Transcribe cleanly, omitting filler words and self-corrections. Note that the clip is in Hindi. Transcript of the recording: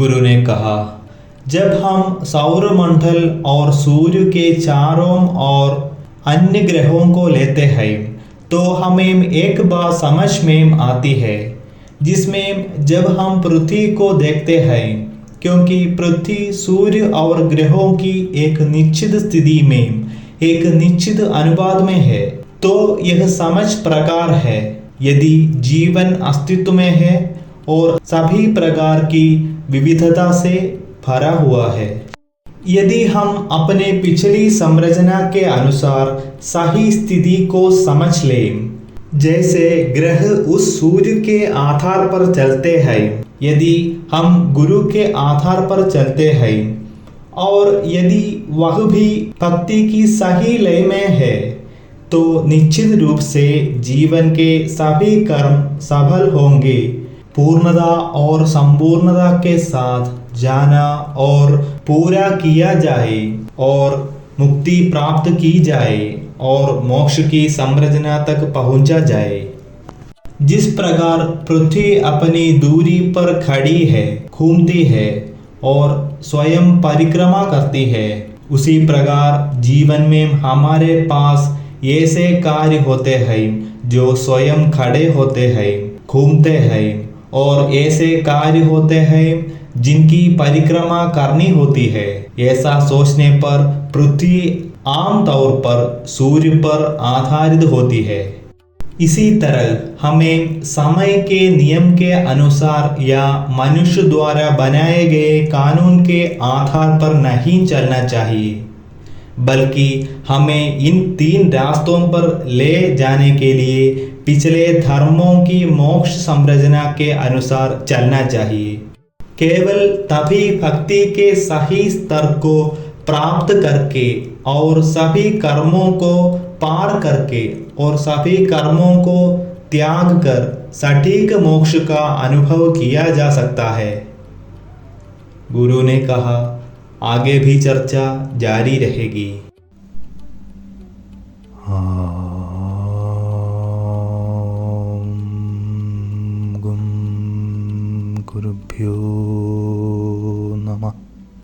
गुरु ने कहा, जब हम सौरमंडल और सूर्य के चारों ओर अन्य ग्रहों को लेते हैं तो हमें एक बात समझ में आती है, जिसमें जब हम पृथ्वी को देखते हैं, क्योंकि पृथ्वी सूर्य और ग्रहों की एक निश्चित स्थिति में एक निश्चित अनुपात में है, तो यह समझ प्रकार है यदि जीवन अस्तित्व में है और सभी प्रकार की विविधता से भरा हुआ है। यदि हम अपने पिछली संरचना के अनुसार सही स्थिति को समझ लें, जैसे ग्रह उस सूर्य के आधार पर चलते हैं, यदि हम गुरु के आधार पर चलते हैं और यदि वह भी भक्ति की सही लय में है, तो निश्चित रूप से जीवन के सभी कर्म सफल होंगे। पूर्णता और संपूर्णता के साथ जाना और पूरा किया जाए और मुक्ति प्राप्त की जाए और मोक्ष की संरचना तक पहुंचा जाए। जिस प्रकार पृथ्वी अपनी दूरी पर खड़ी है, घूमती है और स्वयं परिक्रमा करती है, उसी प्रकार जीवन में हमारे पास ऐसे कार्य होते हैं जो स्वयं खड़े होते हैं, घूमते हैं, और ऐसे कार्य होते हैं जिनकी परिक्रमा करनी होती है। ऐसा सोचने पर पृथ्वी आमतौर पर सूर्य पर आधारित होती है। इसी तरह हमें समय के नियम के अनुसार या मनुष्य द्वारा बनाए गए कानून के आधार पर नहीं चलना चाहिए, बल्कि हमें इन तीन रास्तों पर ले जाने के लिए पिछले धर्मों की मोक्ष संरचना के अनुसार चलना चाहिए। केवल तभी भक्ति के सही स्तर को प्राप्त करके और सभी कर्मों को पार करके और सभी कर्मों को त्याग कर सटीक मोक्ष का अनुभव किया जा सकता है। गुरु ने कहा, आगे भी चर्चा जारी रहेगी।